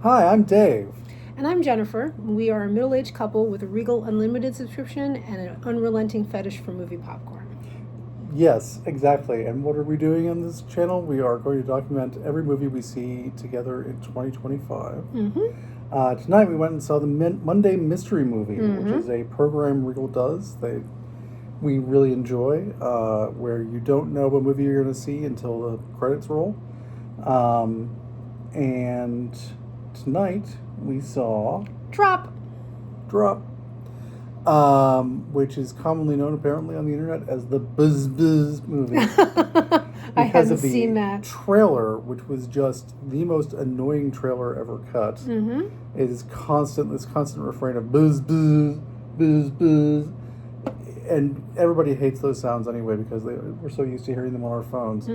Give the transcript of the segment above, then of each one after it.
Hi, I'm Dave. And I'm Jennifer. We are a middle-aged couple with a Regal Unlimited subscription and an unrelenting fetish for movie popcorn. Yes, exactly. And what are we doing on this channel? We are going to document every movie we see together in 2025. Tonight we went and saw the Monday Mystery Movie, which is a program Regal does. We really enjoy, where you don't know what movie you're going to see until the credits roll. And tonight we saw Drop! Drop, which is commonly known apparently on the internet as the Buzz Buzz movie. I hadn't seen that. Trailer, which was just the most annoying trailer ever cut. It is this constant refrain of buzz buzz buzz buzz, and everybody hates those sounds anyway because we're so used to hearing them on our phones.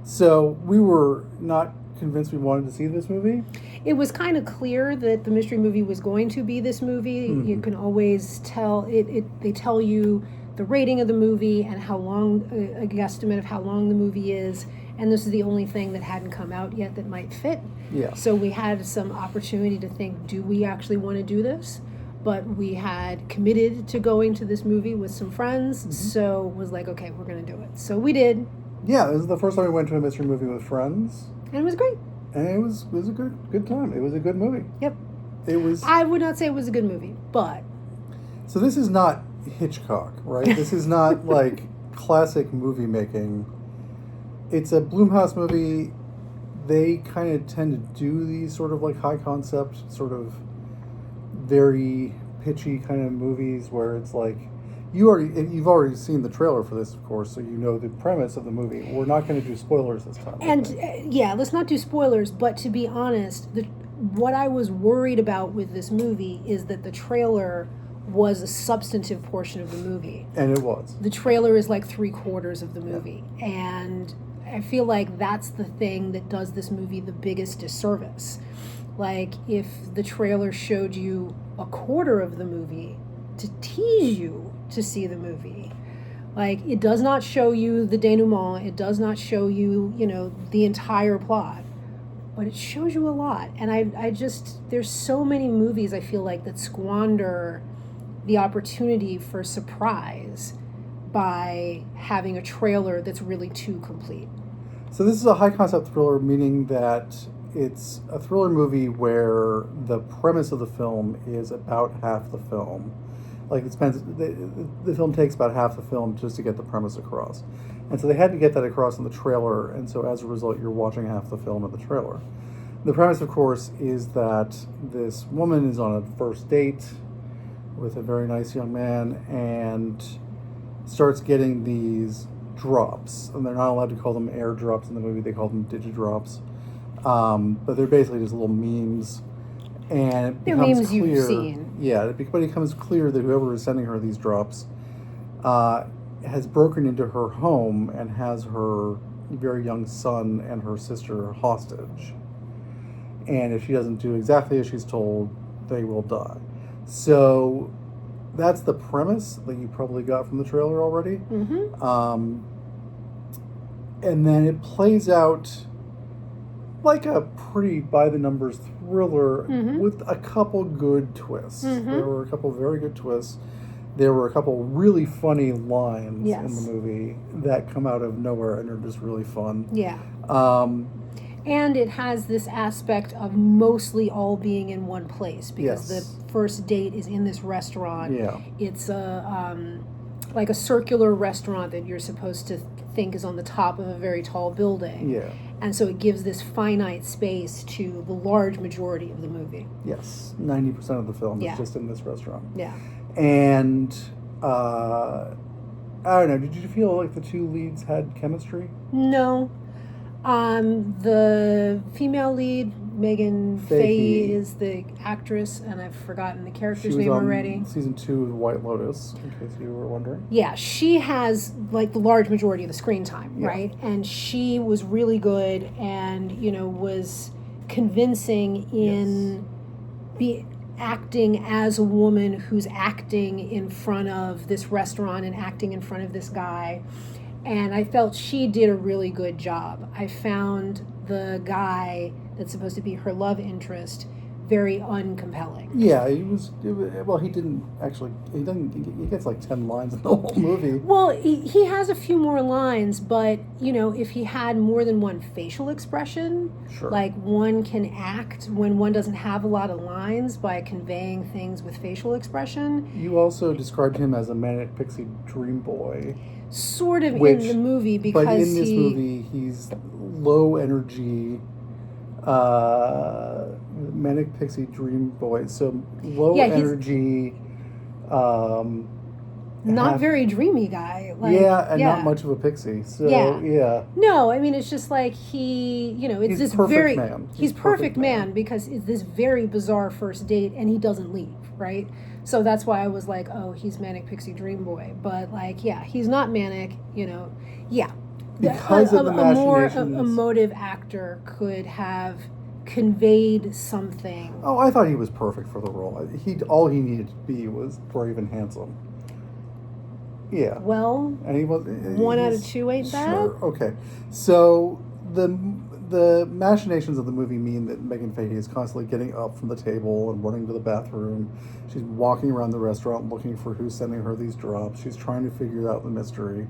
So we were not convinced we wanted to see this movie. It was kind of clear that the mystery movie was going to be this movie. You can always tell they tell you the rating of the movie and how long, a guesstimate of how long the movie is, and this is the only thing that hadn't come out yet that might fit. Yeah. So we had some opportunity to think, do we actually want to do this? But we had committed to going to this movie with some friends, so it was like, okay, we're going to do it. So we did. Yeah, this is the first time we went to a mystery movie with friends. And it was great. And it was a good time. It was a good movie. Yep. It was. I would not say it was a good movie, but. So this is not Hitchcock, right? This is not like classic movie making. It's a Blumhouse movie. They kind of tend to do these sort of like high concept, sort of very pitchy kind of movies where it's like you've already seen the trailer for this, of course, so you know the premise of the movie. We're not going to do spoilers this time. And yeah, let's not do spoilers, but to be honest, what I was worried about with this movie is that the trailer was a substantive portion of the movie. And it was. The trailer is like 3/4 of the movie. Yeah. And I feel like that's the thing that does this movie the biggest disservice. Like, if the trailer showed you a quarter of the movie to tease you to see the movie. Like, it does not show you the denouement. It does not show you, the entire plot. But it shows you a lot. And I just, there's so many movies, I feel like, that squander the opportunity for surprise by having a trailer that's really too complete. So this is a high concept thriller, meaning that it's a thriller movie where the premise of the film is about half the film. Like, the film takes about half the film just to get the premise across. And so they had to get that across in the trailer, and so as a result, you're watching half the film in the trailer. The premise, of course, is that this woman is on a first date with a very nice young man and starts getting these drops. And they're not allowed to call them airdrops in the movie, they call them digidrops. But they're basically just little memes. And it they're becomes memes clear, you've seen. Yeah, but it becomes clear that whoever is sending her these drops has broken into her home and has her very young son and her sister hostage. And if she doesn't do exactly as she's told, they will die. So that's the premise that you probably got from the trailer already. And then it plays out like a pretty by-the-numbers thriller with a couple good twists. There were a couple very good twists. There were a couple really funny lines in the movie that come out of nowhere and are just really fun. Yeah. And it has this aspect of mostly all being in one place because the first date is in this restaurant. Yeah. It's like a circular restaurant that you're supposed to think is on the top of a very tall building. Yeah. And so it gives this finite space to the large majority of the movie. Yes, 90% of the film is just in this restaurant. Yeah. And I don't know, did you feel like the two leads had chemistry? No. The female lead, Megan Fahey, is the actress, and I've forgotten the character's name already. Season 2 of White Lotus, in case you were wondering. Yeah, she has like the large majority of the screen time, right? And she was really good, and was convincing in acting as a woman who's acting in front of this restaurant and acting in front of this guy. And I felt she did a really good job. I found the guy that's supposed to be her love interest, very uncompelling. Yeah, well, he didn't actually. He gets like 10 lines in the whole movie. Well, he has a few more lines, but, if he had more than one facial expression, Sure. like one can act when one doesn't have a lot of lines by conveying things with facial expression. You also described him as a manic pixie dream boy. Sort of Which- in the movie because But in this movie, he's low energy, manic pixie dream boy. So low Yeah, he's- energy. not half- very dreamy guy. Like, yeah, and not much of a pixie. So Yeah. yeah. No, I mean it's just like it's He's this perfect very man. he's perfect man because it's this very bizarre first date and he doesn't leave, right? So that's why I was like, oh, he's manic pixie dream boy, but like, yeah, he's not manic, yeah. Because of the a more machinations. emotive actor could have conveyed something. Oh, I thought he was perfect for the role. All he needed to be was brave and handsome. Yeah. Well, And he was 1 out of 2 ain't bad. Sure. Okay. So the machinations of the movie mean that Megan Fahey is constantly getting up from the table and running to the bathroom. She's walking around the restaurant looking for who's sending her these drops. She's trying to figure out the mystery.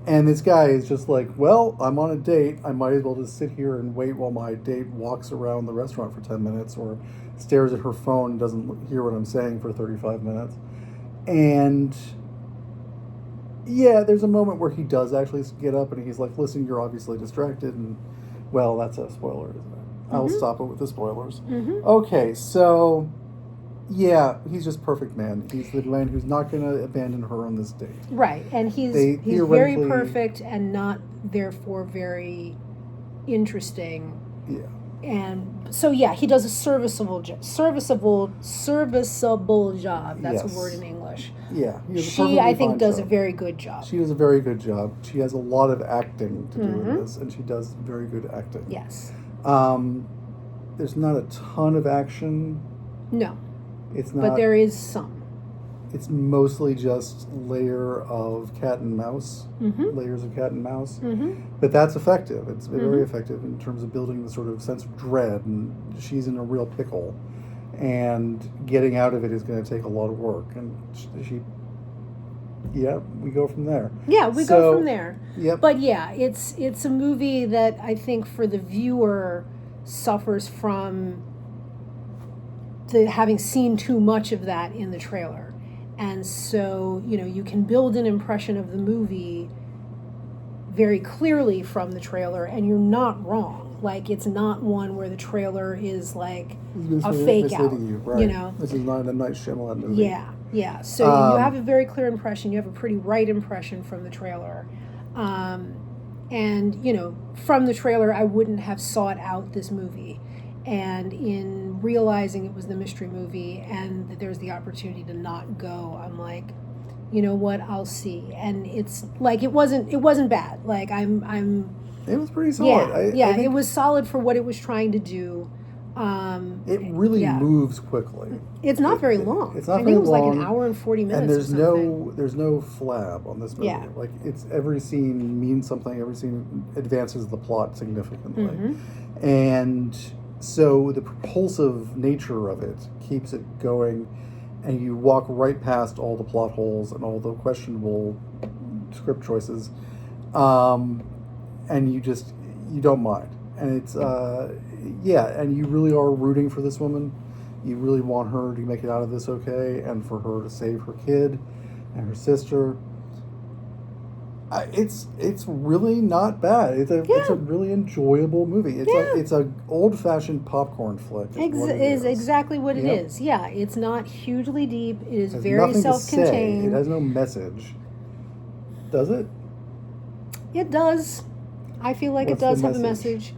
And this guy is just like, well, I'm on a date. I might as well just sit here and wait while my date walks around the restaurant for 10 minutes or stares at her phone and doesn't hear what I'm saying for 35 minutes. And yeah, there's a moment where he does actually get up and he's like, listen, you're obviously distracted. And, well, that's a spoiler, isn't it? I'll stop it with the spoilers. Mm-hmm. Okay, so, yeah, he's just perfect man. He's the man who's not going to abandon her on this date. Right, and he's very theoretically- perfect and not therefore very interesting. Yeah. And so yeah, he does a serviceable job. That's Yes. a word in English. Yeah. He does a She, perfectly I think, fine does a job. very good job. She does a very good job. She has a lot of acting to do in Mhm. this, and she does very good acting. Yes. There's not a ton of action. No, It's not. but there is some. It's mostly just layers of cat and mouse. Mm-hmm. Mm-hmm. But that's effective. It's very Mhm. effective in terms of building the sort of sense of dread. And she's in a real pickle, and getting out of it is going to take a lot of work. And we go from there. Yeah, we So- go from there. Yep. But yeah, it's a movie that I think for the viewer suffers from having seen too much of that in the trailer. And so, you can build an impression of the movie very clearly from the trailer, and you're not wrong. Like, it's not one where the trailer is like a fake out, misleading you, right? you know? This is not a Night Shyamalan movie. Yeah. So you have a very clear impression. You have a pretty right impression from the trailer. And, from the trailer, I wouldn't have sought out this movie. And in realizing it was the mystery movie and that there's the opportunity to not go, I'm like, you know what, I'll see. And it's like it wasn't bad. Like It was pretty solid. I think it was solid for what it was trying to do. it really yeah. moves quickly. It's not very long. It's not I very think it was long, like an hour and 40 minutes. And there's or something. there's no flab on this movie. Yeah. Like it's every scene means something. Every scene advances the plot significantly, Mhm. and so the propulsive nature of it keeps it going, and you walk right past all the plot holes and all the questionable script choices, and you don't mind, and it's and you really are rooting for this woman. You really want her to make it out of this okay, and for her to save her kid and her sister. It's really not bad. It's a really enjoyable movie. It's a old fashioned popcorn flick. Is exactly what it Yep. is. Yeah, it's not hugely deep. It is It has very nothing to say. self-contained. It has no message. Does it? It does. I feel like What's it does the have a message? message.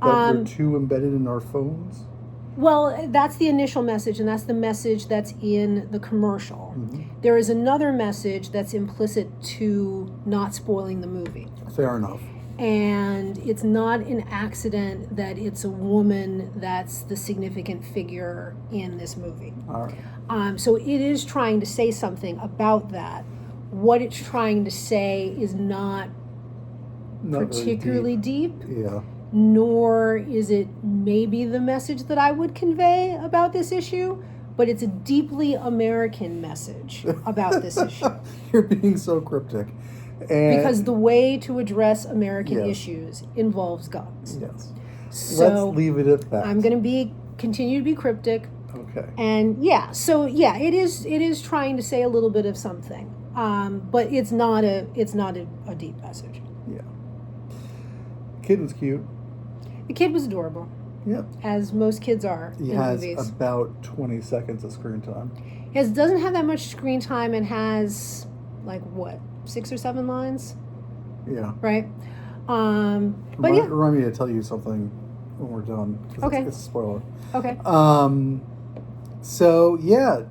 That we're too embedded in our phones? Well, that's the initial message, and that's the message that's in the commercial. Mm-hmm. There is another message that's implicit to not spoiling the movie. Fair enough. And it's not an accident that it's a woman that's the significant figure in this movie. All right. So it is trying to say something about that. What it's trying to say is not Not very particularly deep. Yeah. nor is it maybe the message that I would convey about this issue, but it's a deeply American message about this issue. You're being so cryptic. And Because the way to address American Yes. issues involves guns. yes. So Let's leave it at that. I'm going to continue to be cryptic. Okay. And it is trying to say a little bit of something, but it's not a deep message. Yeah. Kid was cute. The kid was adorable, Yep. as most kids are He in has movies. about 20 seconds of screen time. He doesn't have that much screen time and has like what 6 or 7 lines, Yeah. right? But yeah, Remind me to tell you something when we're done. 'Cause Okay. It's a spoiler. okay. So yeah,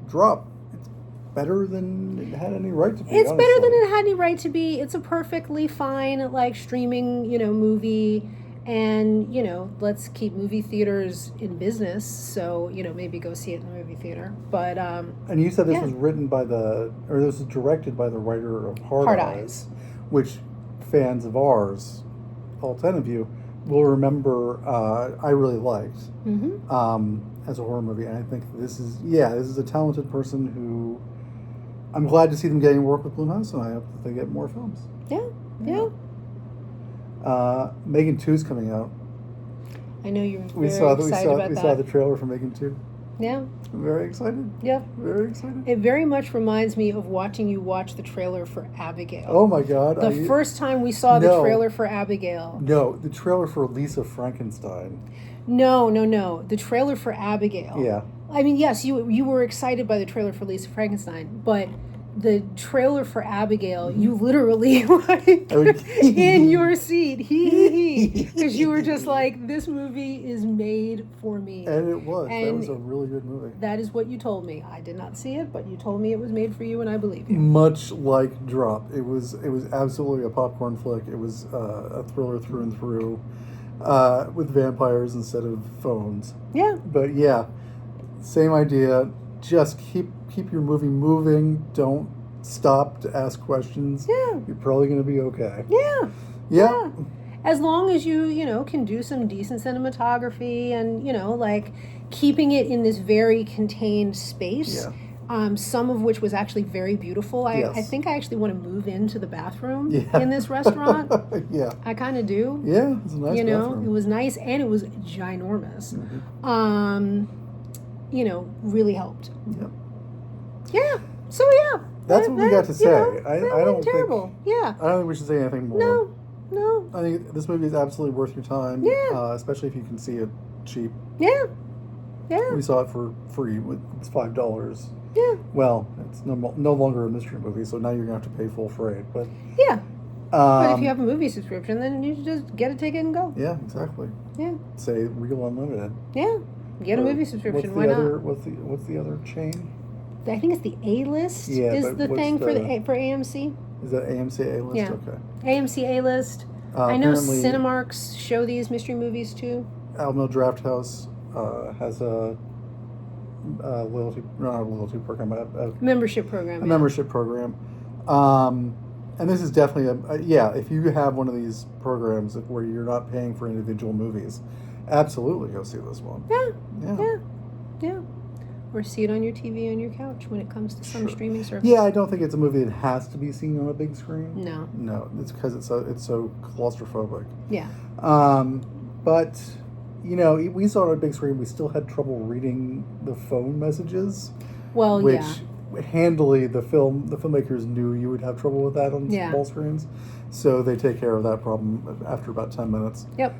Drop. It's better than it had any right to be. It's better than honestly. it had any right to be. It's a perfectly fine like streaming, movie. And, let's keep movie theaters in business. So, maybe go see it in the movie theater. But And you said this Yeah. was this was directed by the writer of Hard Hard Eyes, Eyes. which fans of ours, all 10 of you, will remember. I really liked as a horror movie, and I think this is a talented person who. I'm glad to see them getting work with Blumhouse, and I hope that they get more films. yeah. Megan 2's coming out. I know you're We very saw excited about that. the trailer for Megan 2. Yeah, I'm very excited. yeah. Very excited. It very much reminds me of watching you watch the trailer for Abigail. Oh my God! The first time we saw the No. trailer for Abigail. No, the trailer for Lisa Frankenstein. No. The trailer for Abigail. Yeah. I mean, yes, you were excited by the trailer for Lisa Frankenstein, but the trailer for Abigail, you literally like in your seat, because you were just like, this movie is made for me. And it was. That And was a really good movie. That is what you told me. I did not see it, but you told me it was made for you, and I believe you. Much like Drop, it was absolutely a popcorn flick. It was a thriller through and through, with vampires instead of phones. Yeah, But yeah, same idea. Just keep your movie moving. Don't stop to ask questions. Yeah. You're probably going to be okay. yeah. Yeah. As long as you can do some decent cinematography and, like keeping it in this very contained space. Yeah. Some of which was actually very beautiful. I Yes. think I actually want to move into the bathroom Yeah. in this restaurant. Yeah. I kind of do. Yeah. It's a nice It bathroom. was nice and it was ginormous. Mhm. Really helped. Yep. Yeah. So yeah. That's what we got to say. I that don't wasn't think- terrible. Yeah. I don't think we should say anything more. No. I think this movie is absolutely worth your time. Yeah. Especially if you can see it cheap. Yeah. Yeah. We saw it for free. It's $5. Yeah. Well, it's no longer a mystery movie, so now you're gonna have to pay full freight. But Yeah. But if um, you have a movie subscription, then you just get a ticket and go. yeah, exactly. Yeah. Say Real Unlimited. Yeah. Get a Or movie subscription. What's Why the other, not? What's the other chain? I think it's the A-list Yeah, is but the what's thing for the- for AMC. Is that AMC A list? Yeah. Okay. AMC A-list. I know Apparently, Cinemarks show these mystery movies too. Alamo Draft House has a loyalty, not a loyalty program, a Membership program. a membership program. And this is definitely if you have one of these programs where you're not paying for individual movies, absolutely go see this one. Yeah. Or see it on your TV on your couch when it comes to some Sure. streaming service. Yeah, I don't think it's a movie that has to be seen on a big screen. No. No, it's because it's so claustrophobic. Yeah. But we saw it on a big screen. We still had trouble reading the phone messages, Well, which yeah. handily the filmmakers knew you would have trouble with that on Yeah. small screens, so they take care of that problem after about 10 minutes. Yep.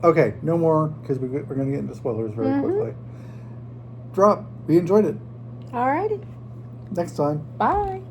Okay, no more because we're going to get into spoilers very Mhm. quickly. Drop. We enjoyed it. Alrighty. Next time. Bye.